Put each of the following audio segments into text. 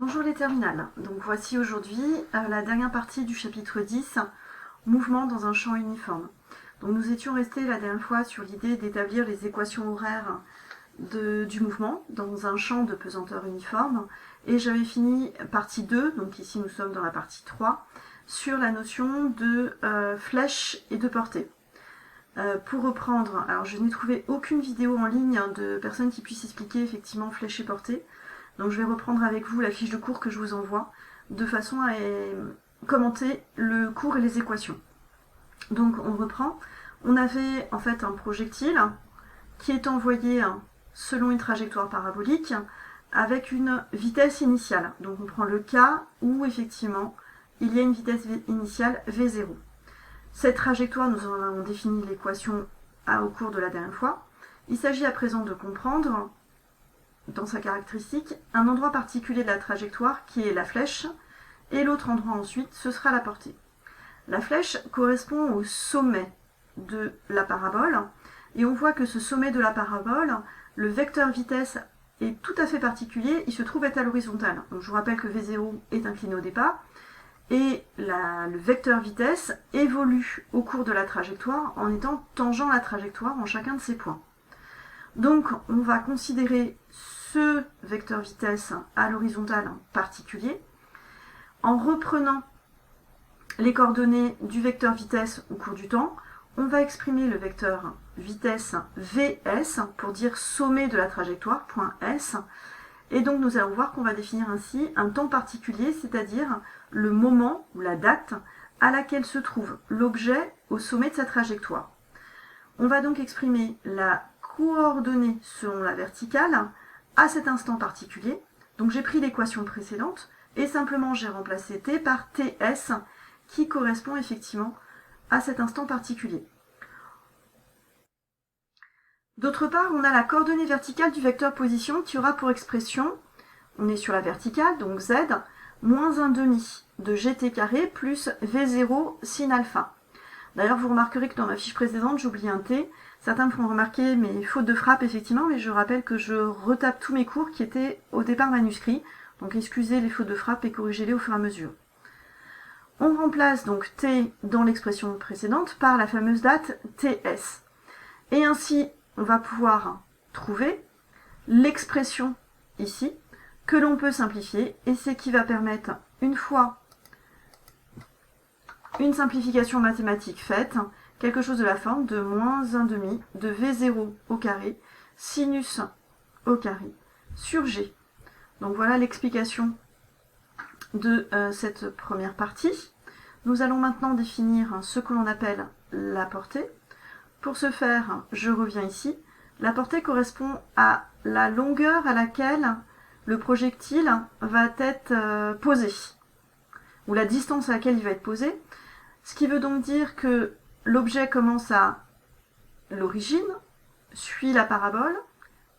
Bonjour les terminales, donc voici aujourd'hui la dernière partie du chapitre 10, mouvement dans un champ uniforme. Donc nous étions restés la dernière fois sur l'idée d'établir les équations horaires du mouvement dans un champ de pesanteur uniforme, et j'avais fini partie 2, donc ici nous sommes dans la partie 3, sur la notion de flèche et de portée. Pour reprendre, alors je n'ai trouvé aucune vidéo en ligne de personnes qui puissent expliquer effectivement flèche et portée. Donc je vais reprendre avec vous la fiche de cours que je vous envoie, de façon à commenter le cours et les équations. Donc on reprend. On avait en fait un projectile qui est envoyé selon une trajectoire parabolique avec une vitesse initiale. Donc on prend le cas où effectivement il y a une vitesse initiale V0. Cette trajectoire, nous en avons défini l'équation au cours de la dernière fois. Il s'agit à présent de comprendre dans sa caractéristique, un endroit particulier de la trajectoire qui est la flèche, et l'autre endroit ensuite, ce sera la portée. La flèche correspond au sommet de la parabole, et on voit que ce sommet de la parabole, le vecteur vitesse est tout à fait particulier, il se trouve être à l'horizontale. Donc je vous rappelle que V0 est incliné au départ, et le vecteur vitesse évolue au cours de la trajectoire en étant tangent la trajectoire en chacun de ses points. Donc on va considérer ce vecteur vitesse à l'horizontale particulier en reprenant les coordonnées du vecteur vitesse au cours du temps. On va exprimer le vecteur vitesse Vs pour dire sommet de la trajectoire, point S. Et donc nous allons voir qu'on va définir ainsi un temps particulier, c'est-à-dire le moment ou la date à laquelle se trouve l'objet au sommet de sa trajectoire. On va donc exprimer la coordonnée selon la verticale à cet instant particulier. Donc j'ai pris l'équation précédente et simplement j'ai remplacé t par ts qui correspond effectivement à cet instant particulier. D'autre part, on a la coordonnée verticale du vecteur position qui aura pour expression, on est sur la verticale, donc z, moins 1 demi de gt carré plus v0 sin alpha. D'ailleurs, vous remarquerez que dans ma fiche précédente, j'oublie un t. Certains me feront remarquer mes fautes de frappe, effectivement, mais je rappelle que je retape tous mes cours qui étaient au départ manuscrits. Donc excusez les fautes de frappe et corrigez-les au fur et à mesure. On remplace donc t dans l'expression précédente par la fameuse date ts. Et ainsi, on va pouvoir trouver l'expression ici que l'on peut simplifier, et c'est qui va permettre, une fois une simplification mathématique faite, quelque chose de la forme de moins 1 demi de V0 au carré sinus au carré sur G. Donc voilà l'explication de cette première partie. Nous allons maintenant définir ce que l'on appelle la portée. Pour ce faire, je reviens ici. La portée correspond à la longueur à laquelle le projectile va être posé, ou la distance à laquelle il va être posé. Ce qui veut donc dire que l'objet commence à l'origine, suit la parabole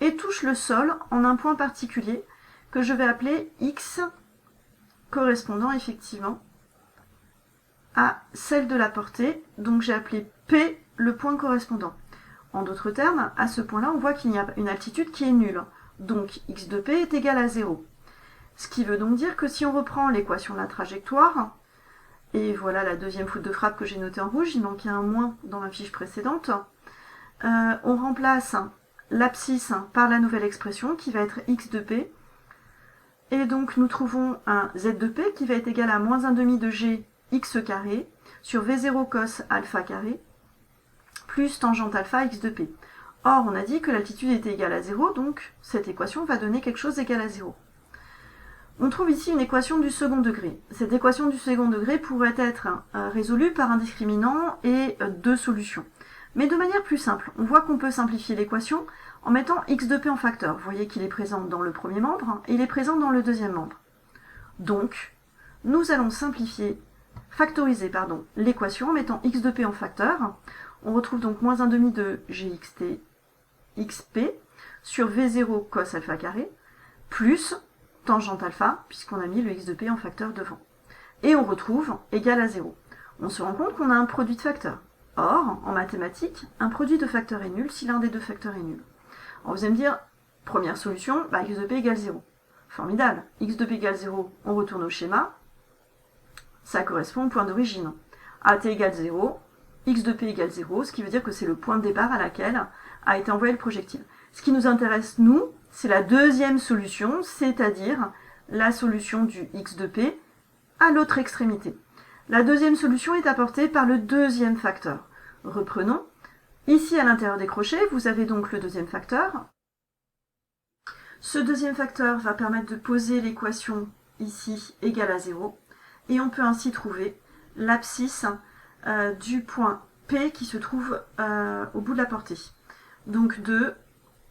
et touche le sol en un point particulier que je vais appeler X, correspondant effectivement à celle de la portée. Donc j'ai appelé P le point correspondant. En d'autres termes, à ce point-là, on voit qu'il y a une altitude qui est nulle. Donc x de P est égal à 0. Ce qui veut donc dire que si on reprend l'équation de la trajectoire, et voilà la deuxième faute de frappe que j'ai notée en rouge, il manquait un moins dans ma fiche précédente. On remplace l'abscisse par la nouvelle expression qui va être x de p. Et donc nous trouvons un z de p qui va être égal à moins 1 demi de g x carré sur v0 cos alpha carré plus tangente alpha x de p. Or on a dit que l'altitude était égale à 0, donc cette équation va donner quelque chose d'égal à 0. On trouve ici une équation du second degré. Cette équation du second degré pourrait être résolue par un discriminant et deux solutions. Mais de manière plus simple, on voit qu'on peut simplifier l'équation en mettant x de p en facteur. Vous voyez qu'il est présent dans le premier membre et il est présent dans le deuxième membre. Donc, nous allons factoriser l'équation en mettant x de p en facteur. On retrouve donc moins 1 demi de gxt xp sur v0 cos alpha carré plus tangente alpha, puisqu'on a mis le x de p en facteur devant. Et on retrouve égal à 0. On se rend compte qu'on a un produit de facteurs. Or, en mathématiques, un produit de facteurs est nul si l'un des deux facteurs est nul. Alors vous allez me dire, première solution, x de p égale 0. Formidable. X de p égale 0, on retourne au schéma. Ça correspond au point d'origine. AT égale 0, X de p égale 0, ce qui veut dire que c'est le point de départ à laquelle a été envoyé le projectile. Ce qui nous intéresse, nous, c'est la deuxième solution, c'est-à-dire la solution du X de p à l'autre extrémité. La deuxième solution est apportée par le deuxième facteur. Reprenons. Ici, à l'intérieur des crochets, vous avez donc le deuxième facteur. Ce deuxième facteur va permettre de poser l'équation ici égale à 0. Et on peut ainsi trouver l'abscisse du point P qui se trouve au bout de la portée. Donc de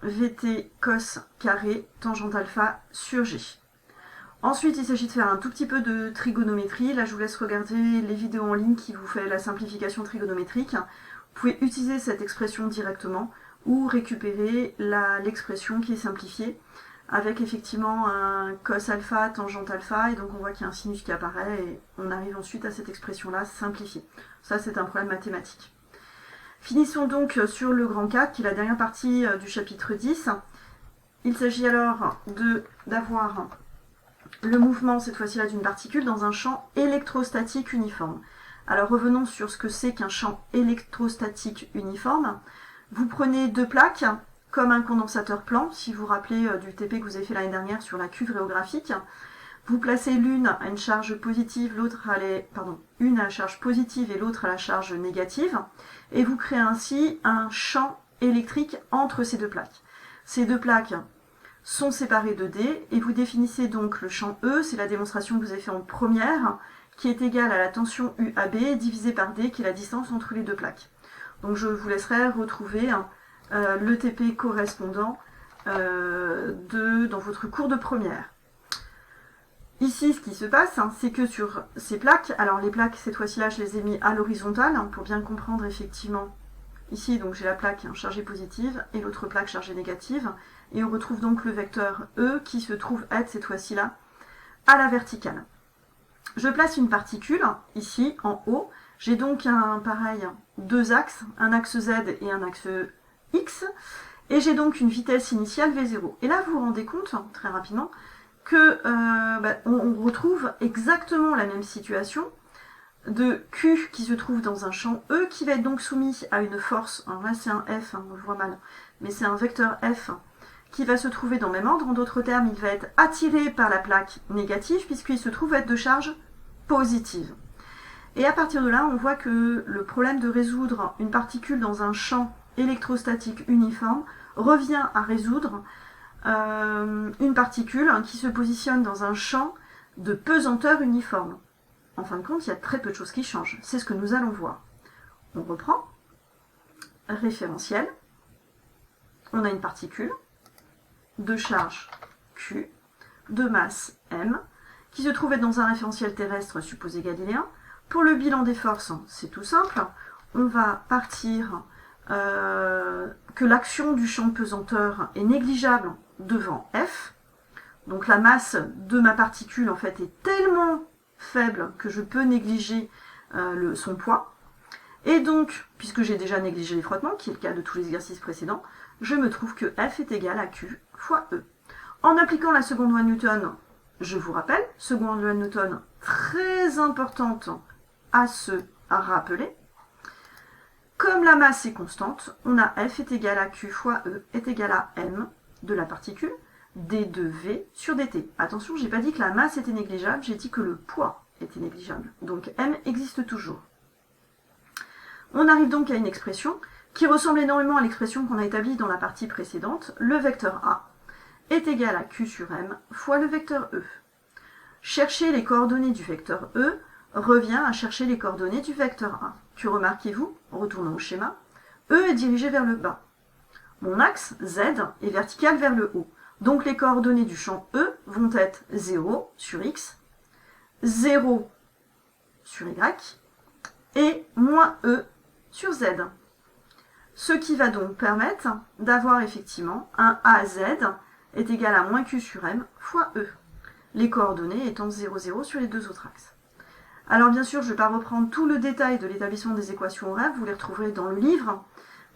VT cos carré tangente alpha sur G. Ensuite, il s'agit de faire un tout petit peu de trigonométrie. Là, je vous laisse regarder les vidéos en ligne qui vous fait la simplification trigonométrique. Vous pouvez utiliser cette expression directement ou récupérer l'expression qui est simplifiée avec effectivement un cos alpha, tangente alpha, et donc on voit qu'il y a un sinus qui apparaît et on arrive ensuite à cette expression-là simplifiée. Ça, c'est un problème mathématique. Finissons donc sur le grand 4, qui est la dernière partie du chapitre 10. Il s'agit alors d'avoir le mouvement, cette fois-ci là, d'une particule dans un champ électrostatique uniforme. Alors revenons sur ce que c'est qu'un champ électrostatique uniforme. Vous prenez deux plaques, comme un condensateur plan, si vous vous rappelez du TP que vous avez fait l'année dernière sur la cuve rhéographique. Vous placez l'une à une charge positive, une à la charge positive et l'autre à la charge négative, et vous créez ainsi un champ électrique entre ces deux plaques. Ces deux plaques sont séparées de D, et vous définissez donc le champ E, c'est la démonstration que vous avez fait en première, qui est égale à la tension UAB divisée par D, qui est la distance entre les deux plaques. Donc je vous laisserai retrouver le TP correspondant dans votre cours de première. Ici, ce qui se passe, c'est que sur ces plaques, alors les plaques, cette fois-ci là, je les ai mis à l'horizontale, pour bien comprendre effectivement. Ici, donc j'ai la plaque chargée positive et l'autre plaque chargée négative, et on retrouve donc le vecteur E qui se trouve être cette fois-ci là à la verticale. Je place une particule ici en haut. J'ai donc deux axes, un axe Z et un axe X, et j'ai donc une vitesse initiale V0. Et là, vous vous rendez compte, très rapidement, que on retrouve exactement la même situation de Q qui se trouve dans un champ E, qui va être donc soumis à une force, alors là c'est un F, on le voit mal, mais c'est un vecteur F qui va se trouver dans le même ordre. En d'autres termes, il va être attiré par la plaque négative, puisqu'il se trouve être de charge positive. Et à partir de là, on voit que le problème de résoudre une particule dans un champ électrostatique uniforme revient à résoudre une particule qui se positionne dans un champ de pesanteur uniforme. En fin de compte, il y a très peu de choses qui changent. C'est ce que nous allons voir. On reprend. Référentiel. On a une particule de charge Q, de masse M, qui se trouve être dans un référentiel terrestre supposé galiléen. Pour le bilan des forces, c'est tout simple. On va partir que l'action du champ de pesanteur est négligeable devant F. Donc la masse de ma particule en fait est tellement faible que je peux négliger son poids. Et donc, puisque j'ai déjà négligé les frottements, qui est le cas de tous les exercices précédents, je me trouve que F est égal à Q fois E. En appliquant la seconde loi de Newton, je vous rappelle, seconde loi de Newton très importante à rappeler, comme la masse est constante, on a F est égal à Q fois E est égal à M de la particule, d2V sur dt. Attention, j'ai pas dit que la masse était négligeable, j'ai dit que le poids était négligeable. Donc M existe toujours. On arrive donc à une expression qui ressemble énormément à l'expression qu'on a établie dans la partie précédente. Le vecteur A est égal à Q sur M fois le vecteur E. Chercher les coordonnées du vecteur E revient à chercher les coordonnées du vecteur A. Que remarquez-vous? Retournons au schéma. E est dirigé vers le bas. Mon axe, Z, est vertical vers le haut. Donc les coordonnées du champ E vont être 0 sur X, 0 sur Y, et moins E sur Z. Ce qui va donc permettre d'avoir effectivement un AZ est égal à moins Q sur M fois E. Les coordonnées étant 0, 0 sur les deux autres axes. Alors bien sûr, je ne vais pas reprendre tout le détail de l'établissement des équations horaires, vous les retrouverez dans le livre,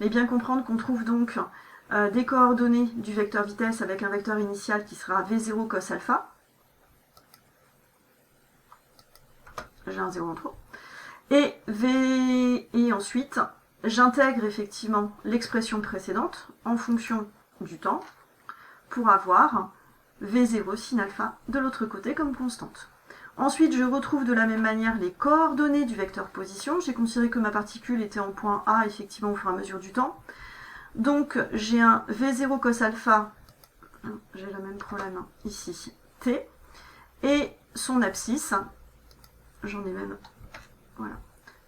mais bien comprendre qu'on trouve donc des coordonnées du vecteur vitesse avec un vecteur initial qui sera V0 cos alpha. J'ai un 0 en trop. Et ensuite, j'intègre effectivement l'expression précédente en fonction du temps pour avoir V0 sin alpha de l'autre côté comme constante. Ensuite, je retrouve de la même manière les coordonnées du vecteur position. J'ai considéré que ma particule était en point A, effectivement, au fur et à mesure du temps. Donc, j'ai un V0 cos alpha, j'ai le même problème ici, T, et son abscisse, j'en ai même, voilà,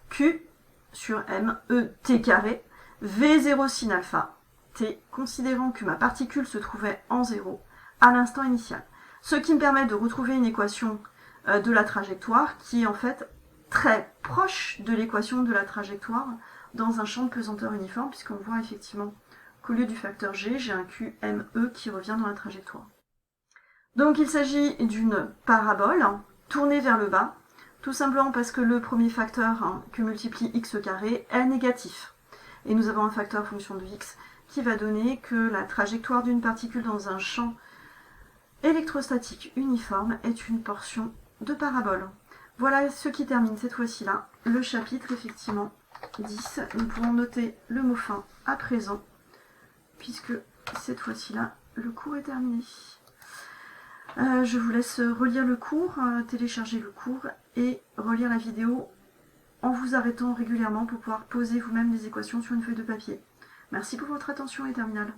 Q sur M, E, T carré, V0 sin alpha, T, considérant que ma particule se trouvait en 0 à l'instant initial. Ce qui me permet de retrouver une équation de la trajectoire qui est en fait très proche de l'équation de la trajectoire dans un champ de pesanteur uniforme, puisqu'on voit effectivement qu'au lieu du facteur G, j'ai un QME qui revient dans la trajectoire. Donc il s'agit d'une parabole tournée vers le bas, tout simplement parce que le premier facteur que multiplie x carré est négatif. Et nous avons un facteur fonction de x qui va donner que la trajectoire d'une particule dans un champ électrostatique uniforme est une portion de parabole. Voilà ce qui termine cette fois-ci là le chapitre effectivement 10. Nous pourrons noter le mot fin à présent, puisque cette fois-ci là le cours est terminé. Je vous laisse relire le cours, télécharger le cours et relire la vidéo en vous arrêtant régulièrement pour pouvoir poser vous-même les équations sur une feuille de papier. Merci pour votre attention et terminale.